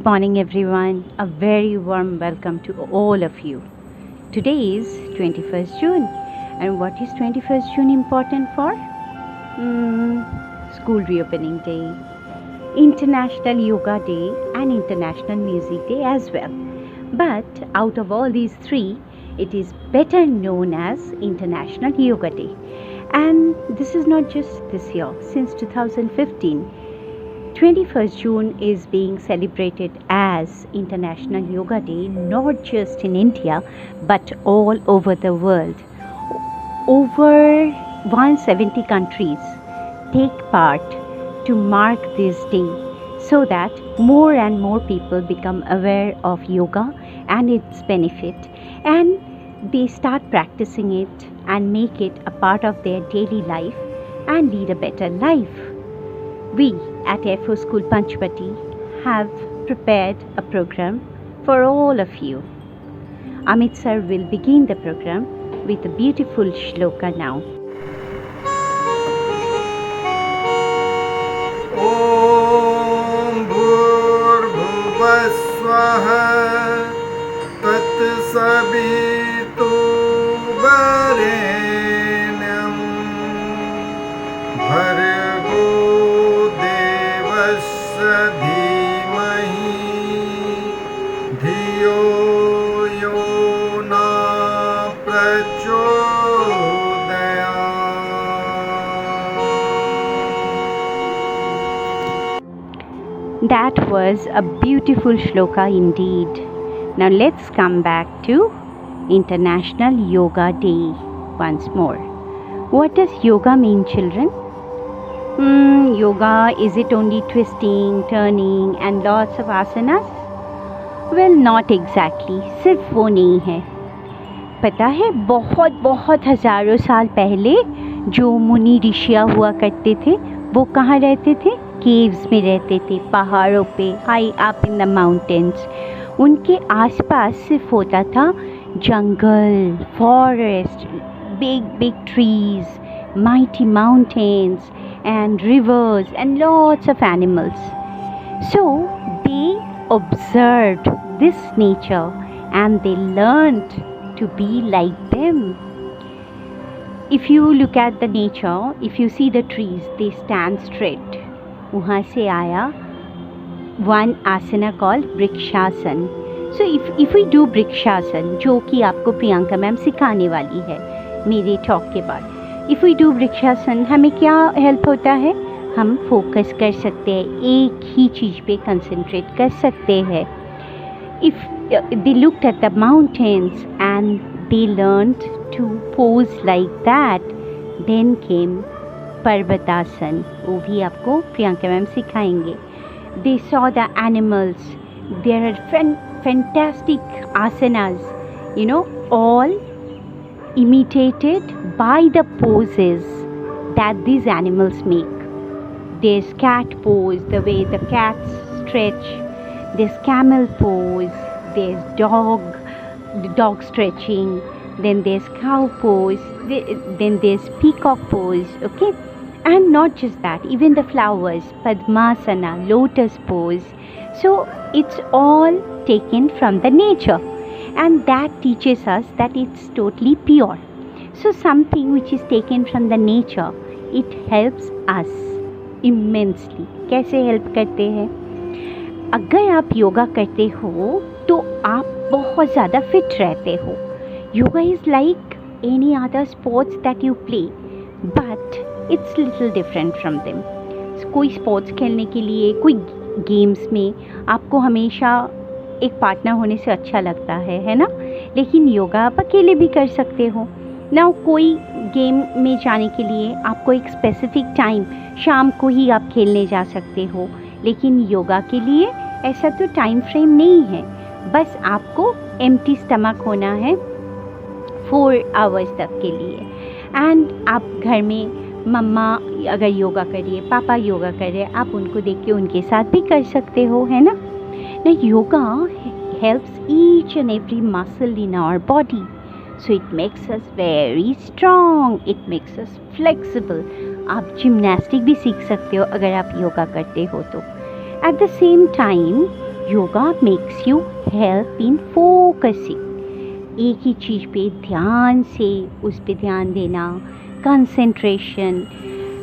Good morning, everyone. A very warm welcome to all of you. Today is 21st June. And what is 21st June important for? School reopening day, International Yoga Day, and International Music Day as well. But out of all these three, it is better known as International Yoga Day. And this is not just this year. Since 2015, 21st June is being celebrated as International Yoga Day, not just in India, but all over the world. Over 170 countries take part to mark this day so that more and more people become aware of yoga and its benefit, and they start practicing it and make it a part of their daily life and lead a better life. We at FO School Panchvati have prepared a program for all of you. Amit sir will begin the program with a beautiful shloka now. Om Bhurvaswaha Tatsavitu Varenyam Bhargo Devasya Dhimahi Dhiyo Yo Na Prachodayat. That was a beautiful shloka indeed. Now let's come back to International Yoga Day once more. What does yoga mean, children? Yoga, is it only twisting, turning and lots of asanas? Well, not exactly. सिर्फ वो नहीं है. पता है बहुत बहुत हजारों साल पहले जो मुनि ऋषियाँ हुआ करते थे वो कहाँ रहते थे? केव्स में रहते थे, पहाड़ों पे, high up in the mountains. उनके आसपास सिर्फ होता था जंगल, forest, big big trees, mighty mountains and rivers and lots of animals. So they observed this nature and they learned to be like them. If you look at the nature, if you see the trees, they stand straight. वहाँ से आया one asana called Vrikshasana. So if we do Vrikshasana, जो कि आपको Priyanka ma'am सिखाने वाली है मेरे टॉक के बाद, इफ़ वी डू वृक्षासन हमें क्या हेल्प होता है? हम फोकस कर सकते हैं, एक ही चीज़ पे कंसंट्रेट कर सकते हैं. If they looked at the mountains and they learned to pose like that, then came Parvatasana. वो भी आपको प्रियंका मैम सिखाएंगे. They saw the animals, there are fantastic asanas, you know, all imitated by the poses that these animals make. There's cat pose, the way the cats stretch. There's camel pose. There's dog stretching. Then there's cow pose. Then there's peacock pose. Okay, and not just that, even the flowers, Padmasana, lotus pose. So it's all taken from the nature. And that teaches us that it's totally pure. So something which is taken from the nature, it helps us immensely. कैसे help करते हैं? अगर आप योगा करते हो तो आप बहुत ज़्यादा fit रहते हो. Yoga is like any other sports that you play, but it's little different from them. कोई sports खेलने के लिए, कोई games में आपको हमेशा एक पार्टनर होने से अच्छा लगता है ना? लेकिन योगा आप अकेले भी कर सकते हो ना. कोई गेम में जाने के लिए आपको एक स्पेसिफिक टाइम, शाम को ही आप खेलने जा सकते हो. लेकिन योगा के लिए ऐसा तो टाइम फ्रेम नहीं है. बस आपको एम्प्टी स्टमक होना है 4 आवर्स तक के लिए. एंड आप घर में मम्मा अगर योगा कर रही है, पापा योगा कर रहे हैं, आप उनको देख के उनके साथ भी कर सकते हो, है ना? Now yoga helps each and every muscle in our body. So it makes us very strong. It makes us flexible. आप जिम्नास्टिक भी सीख सकते हो अगर आप योगा करते हो तो. At the same time, yoga makes you help in focusing. एक ही चीज़ पे ध्यान से उस पे ध्यान देना, concentration,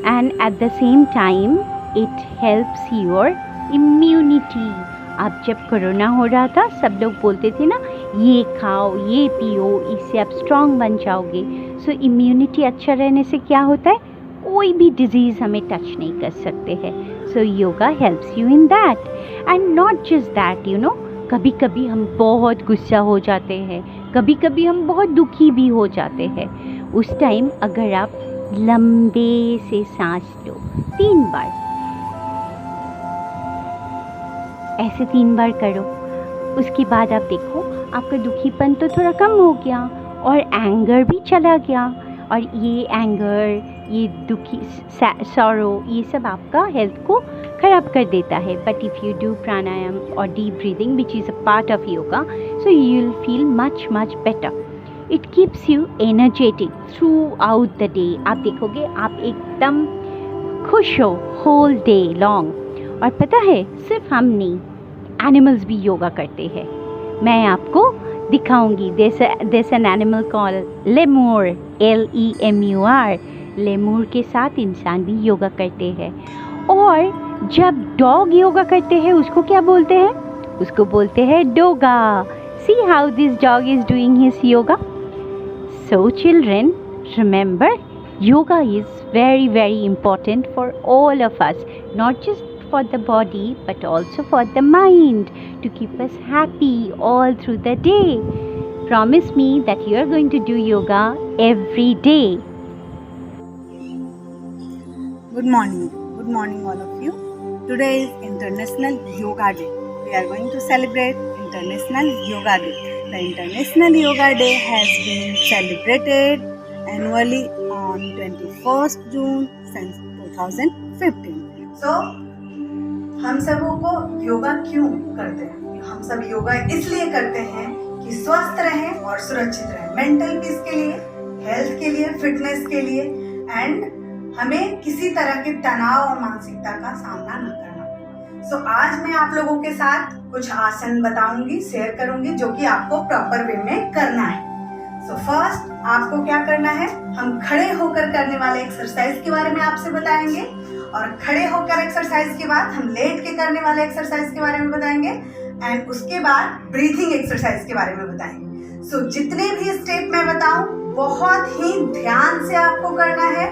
and at the same time it helps your immunity. अब जब कोरोना हो रहा था सब लोग बोलते थे ना, ये खाओ, ये पियो, इससे आप स्ट्रॉन्ग बन जाओगे. सो इम्यूनिटी अच्छा रहने से क्या होता है, कोई भी डिजीज़ हमें टच नहीं कर सकते हैं. So yoga helps you in that. And not just that, you know, कभी कभी हम बहुत गुस्सा हो जाते हैं, कभी कभी हम बहुत दुखी भी हो जाते हैं. उस टाइम अगर आप लंबे से सांस लो 3 बार, ऐसे 3 बार करो, उसके बाद आप देखो आपका दुखीपन तो थोड़ा कम हो गया और एंगर भी चला गया. और ये एंगर, ये दुखी, सॉरो, ये सब आपका हेल्थ को ख़राब कर देता है. बट इफ़ यू डू प्राणायाम और deep breathing which is a part of yoga, so you will feel much better. It keeps you energetic through out the day. आप देखोगे आप एकदम खुश हो होल डे लॉन्ग. और पता है, सिर्फ हम नहीं, एनिमल्स भी योगा करते हैं. मैं आपको दिखाऊंगी. there's an animal called lemur, LEMUR. Lemur के साथ इंसान भी योगा करते हैं. और जब डॉग योगा करते हैं उसको क्या बोलते हैं, उसको बोलते हैं Doga. see how this dog is doing his yoga. So children, remember, yoga is very important for all of us, not just for the body but also for the mind, to keep us happy all through the day. Promise me that you are going to do yoga every day. Good morning all of you. Today is International Yoga Day. We are going to celebrate International Yoga Day. The International Yoga Day has been celebrated annually on 21st June since 2015. So, हम सबों को योगा क्यों करते हैं? हम सब योगा इसलिए करते हैं कि स्वस्थ रहें और सुरक्षित रहें, मेंटल पीस के लिए, हेल्थ के लिए, फिटनेस के लिए, एंड हमें किसी तरह के तनाव और मानसिकता का सामना न करना पड़े. सो आज मैं आप लोगों के साथ कुछ आसन बताऊंगी, शेयर करूंगी, जो कि आपको प्रॉपर वे में करना है. सो फर्स्ट आपको क्या करना है, हम खड़े होकर करने वाले एक्सरसाइज के बारे में आपसे बताएंगे. और खड़े होकर एक्सरसाइज के बाद हम लेट के करने वाले एक्सरसाइज के बारे में बताएंगे. एंड उसके बाद ब्रीथिंग एक्सरसाइज के बारे में बताएंगे. सो जितने भी स्टेप मैं बताऊं, बहुत ही ध्यान से आपको करना है,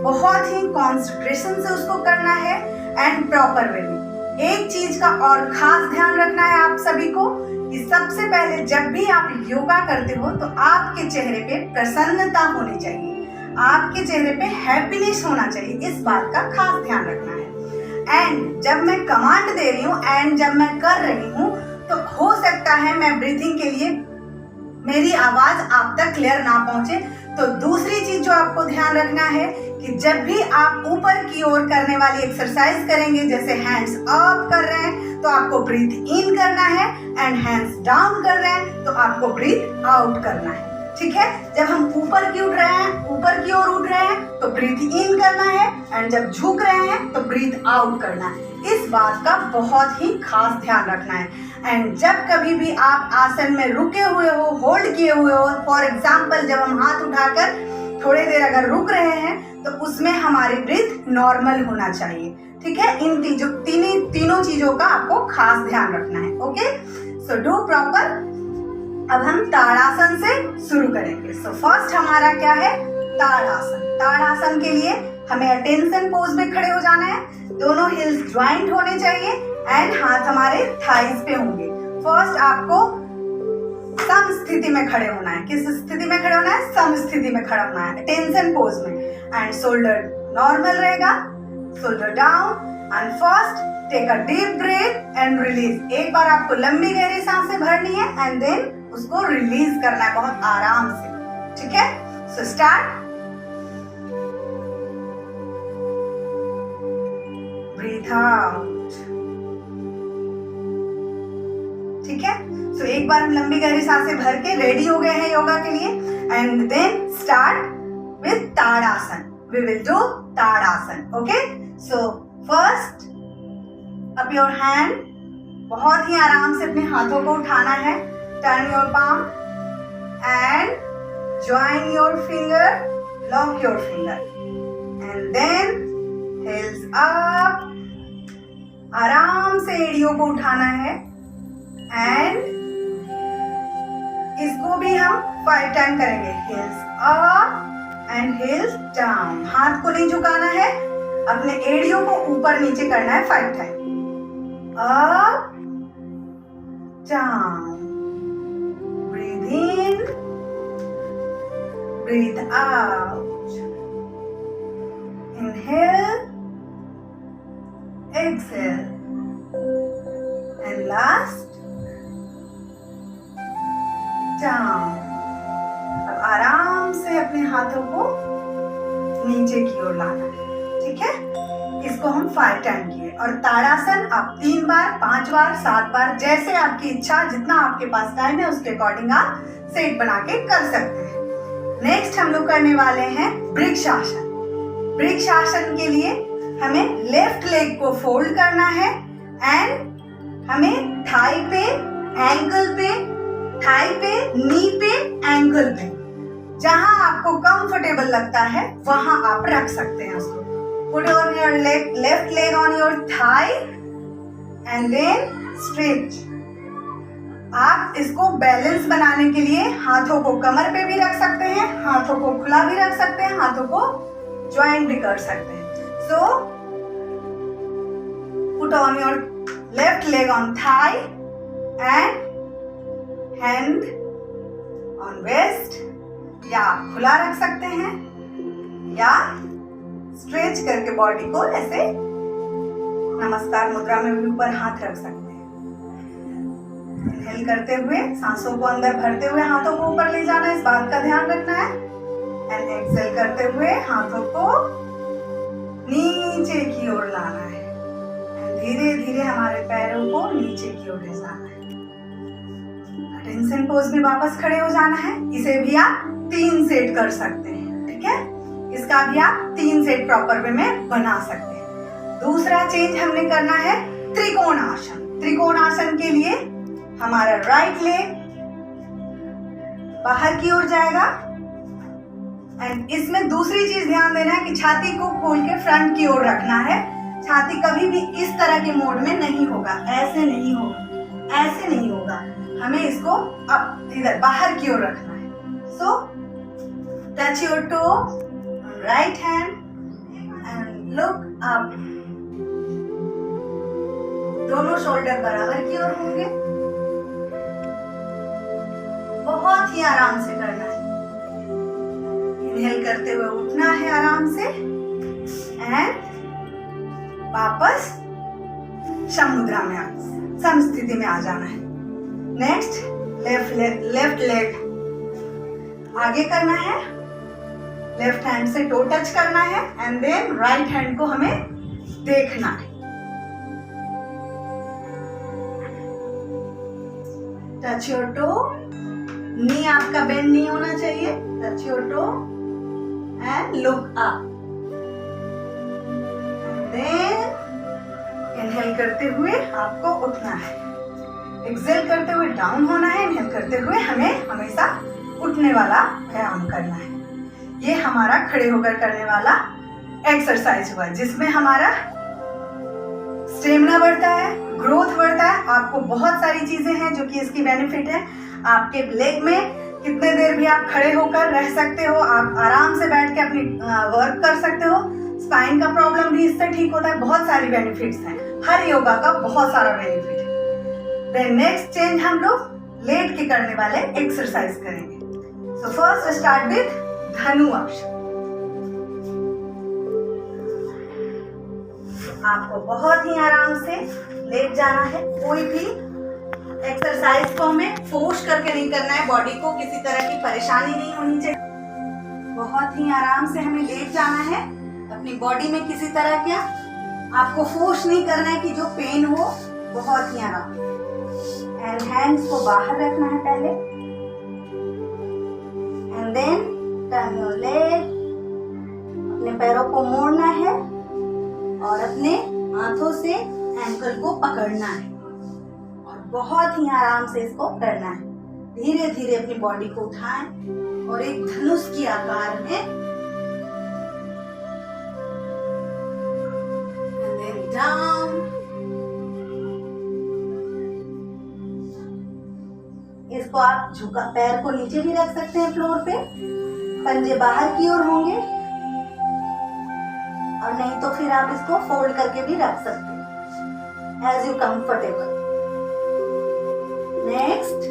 बहुत ही कंसंट्रेशन से उसको करना है, एंड प्रॉपर वे में. एक चीज का और खास ध्यान रखना है आप सभी को कि सबसे पहले जब भी आप योगा करते हो तो आपके चेहरे पे प्रसन्नता होनी चाहिए, आपके चेहरे पे हैप्पीनेस होना चाहिए. इस बात का खास ध्यान रखना है. एंड जब मैं कमांड दे रही हूँ एंड जब मैं कर रही हूँ तो हो सकता है मैं ब्रीथिंग के लिए मेरी आवाज आप तक क्लियर ना पहुंचे. तो दूसरी चीज जो आपको ध्यान रखना है कि जब भी आप ऊपर की ओर करने वाली एक्सरसाइज करेंगे, जैसे हैंड्स अप कर रहे हैं तो आपको ब्रीथ इन करना है, एंड हैंड्स डाउन कर रहे हैं तो आपको ब्रीथ आउट करना है. ठीक है, जब हम ऊपर की ओर उठ रहे हैं तो ब्रीथ इन करना है, एंड जब झुक रहे हैं तो ब्रीथ आउट करना है. इस बात का बहुत ही खास ध्यान रखना है. एंड जब कभी भी आप आसन में रुके हुए हो, होल्ड किए हुए हो, फॉर एग्जाम्पल जब हम हाथ उठाकर थोड़ी देर अगर रुक रहे हैं तो उसमें हमारी ब्रीथ नॉर्मल होना चाहिए. ठीक है, इन तीनों चीजों का आपको खास ध्यान रखना है. Okay, so do proper. अब हम ताड़ासन से शुरू करेंगे. सो फर्स्ट हमारा क्या है, ताड़ासन. ताड़ासन के लिए हमें अटेंशन पोज में खड़े हो जाना है. दोनों हिल्स ज्वाइंट होने चाहिए एंड हाथ हमारे थाइज पे होंगे. फर्स्ट आपको सम स्थिति में खड़े होना है. किस स्थिति में खड़े होना है, सम स्थिति में खड़ा होना है, टेंशन पोज में. एंड शोल्डर नॉर्मल रहेगा, shoulder down. And first take a deep breath and release. एक बार आपको लंबी गहरी सांसें भरनी है एंड देन उसको रिलीज करना है बहुत आराम से. ठीक है, सो स्टार्ट. Breathe out. ठीक है, सो एक बार हम लंबी गहरी सांसें भर के रेडी हो गए हैं योगा के लिए. And then start with Tadasana. We will do Tadasana. Okay, so first up your hand बहुत ही आराम से अपने हाथों को उठाना है. Turn your palm and join your finger, lock your finger and then heels up. आराम से एड़ियों को उठाना है and इसको भी हम 5 टाइम करेंगे. heels up and heels down. हाथ को नहीं झुकाना है, अपने एड़ियों को ऊपर नीचे करना है 5 time. up, down. Breathe in, breathe out. Inhale, exhale. And last, down. अब आराम से अपने हाथों को नीचे की ओर लाना है. ठीक है, इसको हम 5 टाइम किए. और ताड़ासन आप 3 बार, 5 बार, 7 बार, जैसे आपकी इच्छा, जितना आपके पास टाइम है उसके अकॉर्डिंग आप सेट बना के कर सकते हैं. नेक्स्ट हम लोग करने वाले हैं वृक्षासन. वृक्षासन के लिए हमें लेफ्ट लेग को फोल्ड करना है एंड हमें थाई पे, एंकल पे, थाई पे, नी पे, एंकल पे, जहां आपको कंफर्टेबल लगता है वहां आप रख सकते हैं उसको. Put on your left leg on your thigh and then stretch. आप इसको बैलेंस बनाने के लिए हाथों को कमर पे भी रख सकते हैं, हाथों को खुला भी रख सकते हैं, हाथों को ज्वाइंट भी कर सकते हैं. So put on your left leg on thigh and hand on waist. या आप खुला रख सकते हैं या स्ट्रेच करके बॉडी को ऐसे नमस्कार मुद्रा में भी ऊपर हाथ रख सकते हैं. इनहेल करते हुए सांसों को अंदर भरते हुए हाथों को ऊपर ले जाना है, इस बात का ध्यान रखना है. एंड एक्सेल करते हुए हाथों को नीचे की ओर लाना है. धीरे धीरे हमारे पैरों को नीचे की ओर ले जाना है. अटेंशन पोज में वापस खड़े हो जाना है. इसे भी आप 3 सेट कर सकते हैं. ठीक है, इसका भी आप 3 सेट प्रॉपर वे में बना सकते हैं. दूसरा चेंज हमने करना है त्रिकोण आसन. त्रिकोण आसन के लिए हमारा राइट लेग बाहर की ओर जाएगा एंड इसमें दूसरी चीज ध्यान देना है कि छाती को खोल के फ्रंट की ओर रखना है. छाती कभी भी इस तरह के मोड में नहीं होगा, ऐसे नहीं होगा, ऐसे नहीं होगा. हमें इसको अब इधर बाहर की ओर रखना है. So touch your toe, right hand and look up. दोनों शोल्डर बराबर की ओर होंगे. बहुत ही आराम से करना है. इनहेल करते हुए उठना है आराम से एंड वापस समुद्रा में सम स्थिति में आ जाना है. नेक्स्ट लेफ्ट लेग आगे करना है. लेफ्ट हैंड से टो टच करना है एंड देन राइट हैंड को हमें देखना है. Touch your to. नी आपका बेंड नहीं होना चाहिए. Touch your toe and look up. Then inhale करते हुए आपको उठना है. एक्सेल करते हुए डाउन होना है. इनहेल करते हुए हमें हमेशा उठने वाला व्यायाम करना है. ये हमारा खड़े होकर करने वाला एक्सरसाइज हुआ जिसमें हमारा स्टेमिना बढ़ता है, ग्रोथ बढ़ता है. आपको बहुत सारी चीजें हैं जो कि इसकी बेनिफिट है. आपके लेग में कितने देर भी आप खड़े होकर रह सकते हो. आप आराम से बैठ के अपनी वर्क कर सकते हो. स्पाइन का प्रॉब्लम भी इससे ठीक होता है. बहुत सारी बेनिफिट्स हैं. हर योगा का बहुत सारा बेनिफिट है. देन नेक्स्ट चेंज हम लोग लेट के करने वाले एक्सरसाइज करेंगे. So first start with Dhanurasana. आपको बहुत ही आराम से लेट जाना है. कोई भी एक्सरसाइज को हमें फोर्स करके नहीं करना है. बॉडी को किसी तरह की परेशानी नहीं होनी चाहिए. बहुत ही आराम से हमें लेट जाना है. अपनी बॉडी में किसी तरह का आपको फोर्स नहीं करना है कि जो पेन हो. बहुत ही आराम. एंड हैंड्स को बाहर रखना है पहले and then turn your leg. अपने पैरों को मोड़ना है और अपने हाथों से एंकल को पकड़ना है. बहुत ही आराम से इसको करना है। धीरे धीरे अपनी बॉडी को उठाएं और एक धनुष की आकार में and then down। इसको आप झुका, पैर को नीचे भी रख सकते हैं फ्लोर पे, पंजे बाहर की ओर होंगे, और नहीं तो फिर आप इसको फोल्ड करके भी रख सकते हैं as you comfortable. Next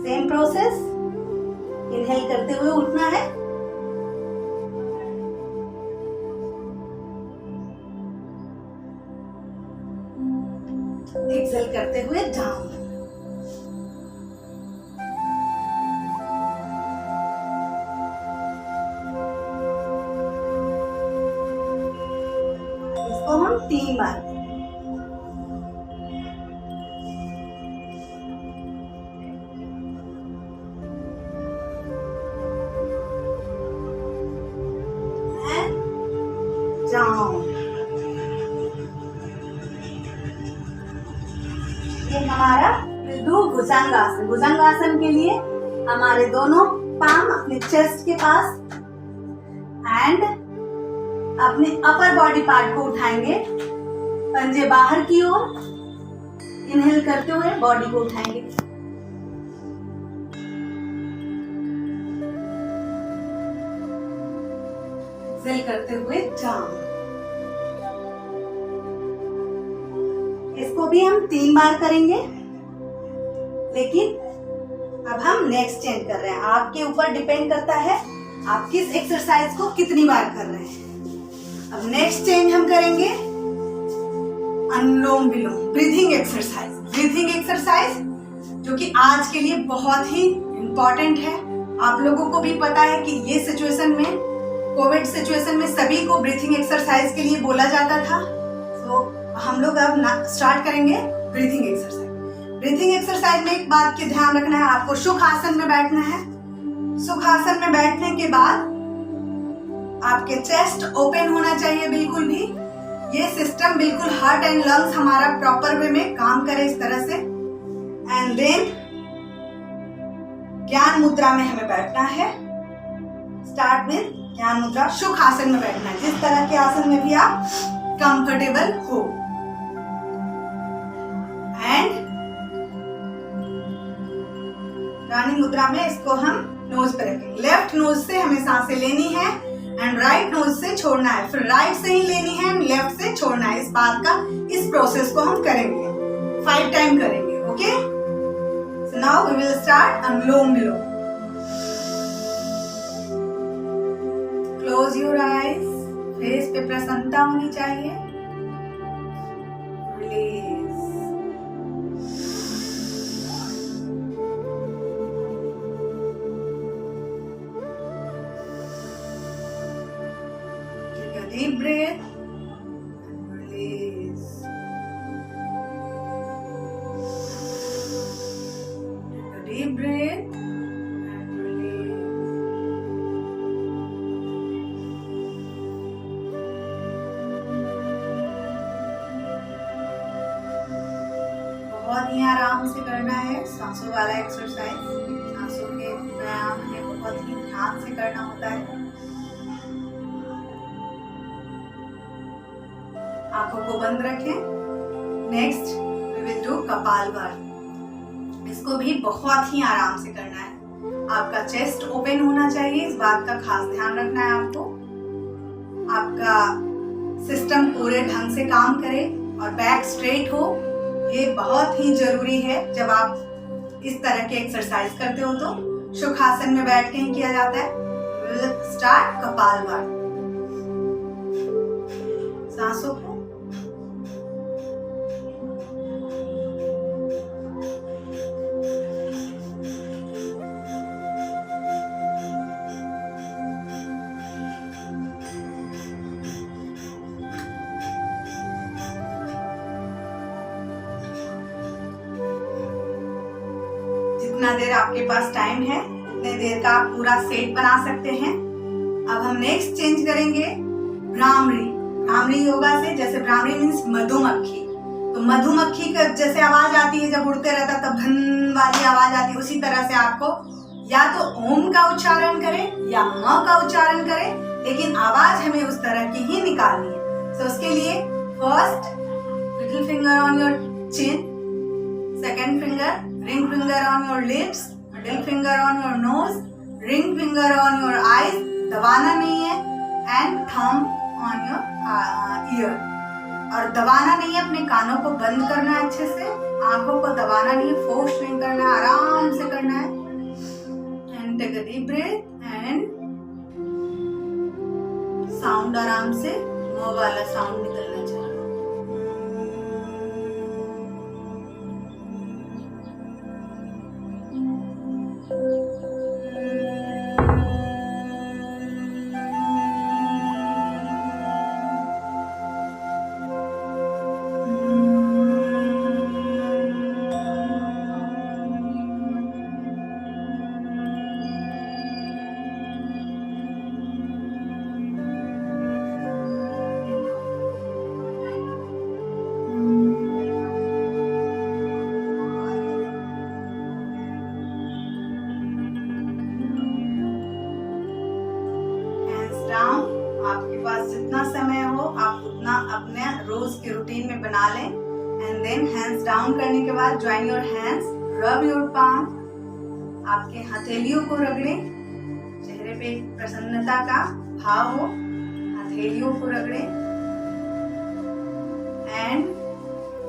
same process, inhale करते हुए उठना है, एक्सेल करते हुए डाउन। इसको हम 3 बार डाउन। ये हमारा मृदु भुजंगासन। भुजंगासन के लिए हमारे दोनों पाम अपने चेस्ट के पास एंड अपने अपर बॉडी पार्ट को उठाएंगे, पंजे बाहर की ओर, इनहेल करते हुए बॉडी को उठाएंगे, एक्सेल करते हुए डाउन। इसको भी हम 3 बार करेंगे, लेकिन अब हम नेक्स्ट चेंज कर रहे हैं। आपके ऊपर डिपेंड करता है आप किस एक्सरसाइज को कितनी बार कर रहे हैं। अब नेक्स्ट चेंज हम करेंगे अनुलोम विलोम, ब्रीथिंग एक्सरसाइज। ब्रीथिंग एक्सरसाइज जो कि आज के लिए बहुत ही इम्पोर्टेंट है। आप लोगों को भी पता है कि ये सिचुएशन में, कोविड सिचुएशन में सभी को ब्रीथिंग एक्सरसाइज के लिए बोला जाता था। तो हम लोग अब स्टार्ट करेंगे ब्रीथिंग एक्सरसाइज। ब्रीथिंग एक्सरसाइज में एक बात की ध्यान रखना है, आपको सुख आसन में बैठना है। सुख आसन में बैठने के बाद आपके चेस्ट ओपन होना चाहिए बिल्कुल भी। ये सिस्टम बिल्कुल हार्ट एंड लंग्स हमारा प्रॉपर वे में काम करे इस तरह से। एंड देन ज्ञान मुद्रा में हमें बैठना है। स्टार्ट विद ज्ञान मुद्रा, सुख आसन में बैठना है, जिस तरह के आसन में भी आप कंफर्टेबल हो। एंड रानी मुद्रा में इसको हम नोज पे रखेंगे। लेफ्ट नोज से हमें सांसें लेनी है एंड राइट नोज से छोड़ना है, फिर राइट से ही लेनी है एंड लेफ्ट से छोड़ना है। इस बात का, इस प्रोसेस को हम करेंगे, 5 टाइम करेंगे। Okay, so now we will start Anulom Vilom. Close your eyes, face पे प्रसन्नता होनी चाहिए। Release. Deep breath and release. Take a deep breath and release. बहुत ही आराम से करना है सांसों वाला एक्सरसाइज। सांसों के व्यायाम हमें बहुत ही ध्यान से करना होता है। आंखों को बंद रखें। Next we will do Kapalbhati. इसको भी बहुत ही आराम से करना है। आपका चेस्ट ओपन होना चाहिए, इस बात का खास ध्यान रखना है आपको। आपका सिस्टम पूरे ढंग से काम करे और बैक स्ट्रेट हो, ये बहुत ही जरूरी है। जब आप इस तरह के एक्सरसाइज करते हो तो सुखासन में बैठ के ही किया जाता है। We will start Kapalbhati. सांसों को जितना देर आपके पास टाइम है उतने देर का आप पूरा सेट बना सकते हैं। अब हम नेक्स्ट चेंज करेंगे भ्रामरी। भ्रामरी योगा से, जैसे भ्रामरी मीन्स मधुमक्खी, तो मधुमक्खी का जैसे आवाज आती है जब उड़ते रहता तब भन वाली आवाज आती है, उसी तरह से आपको या तो ओम का उच्चारण करें या म का उच्चारण करें, लेकिन आवाज हमें उस तरह की ही निकालनी है। तो उसके लिए first little finger on your chin, second finger ring finger on your lips, middle finger on your nose, ring finger on your eyes, दबाना नहीं है, and thumb on your year. और दबाना नहीं है, अपने कानों को बंद करना है अच्छे से, आंखों को दबाना नहीं है, फोर्स नहीं करना है, आराम से करना है। And take a deep breath and sound आराम से म वाला साउंड निकलना चाहिए। आपके पास जितना समय हो आप उतना अपने रोज के रूटीन में बना लें। एंड देन हैंड्स डाउन करने के बाद ज्वाइन योर हैंड्स, रब योर पाम, आपके हथेलियों को रगड़ें, चेहरे पे प्रसन्नता का भाव हो, हथेलियों को रगड़ें। एंड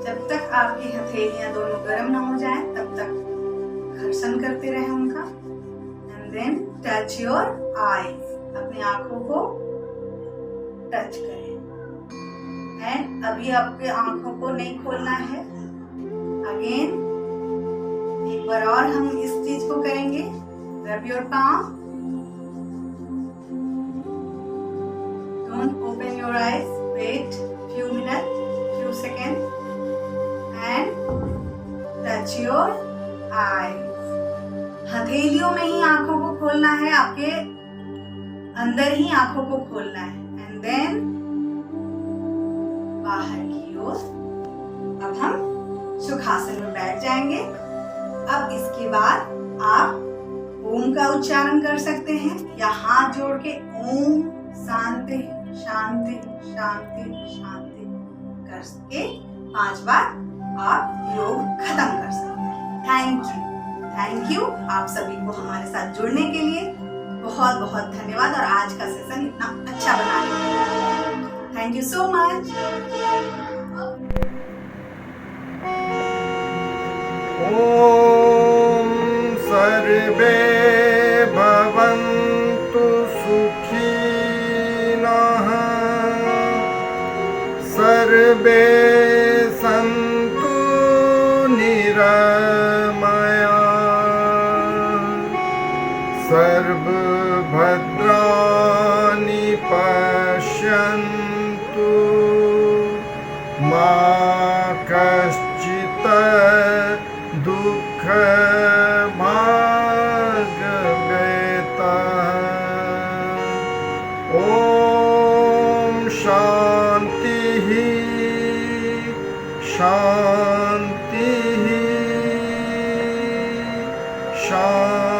जब तक आपकी हथेलियां दोनों गर्म ना हो जाएं तब तक घर्षण करते रहें उनका। And then touch your eyes, अपनी आंखों को टच करें। एंड अभी आपके आंखों को नहीं खोलना है। अगेन एक बार और हम इस चीज को करेंगे। Rub your palm, don't open your eyes, wait few minute, few second and touch your eyes. हथेलियों में ही आंखों को खोलना है, आपके अंदर ही आंखों को खोलना है। एंड देन बाहर की ओर। अब हम सुखासन में बैठ जाएंगे। अब इसके बाद आप ओम का उच्चारण कर सकते हैं या हाथ जोड़ के ओम शांति शांति शांति शांति करके 5 बार आप योग खत्म कर सकते हैं। थैंक यू आप सभी को हमारे साथ जुड़ने के लिए बहुत बहुत धन्यवाद, और आज का सेशन इतना अच्छा बनाने के लिए थैंक यू सो मच। ओम सर्वे भवन्तु सुखिनः, सर्वे सन्तु निरामया, सर्वभद्राणि पश्यन्तु, मा कश्चित् दुःखभाग्भेतः। ॐ शान्तिः शान्तिः शान्तिः।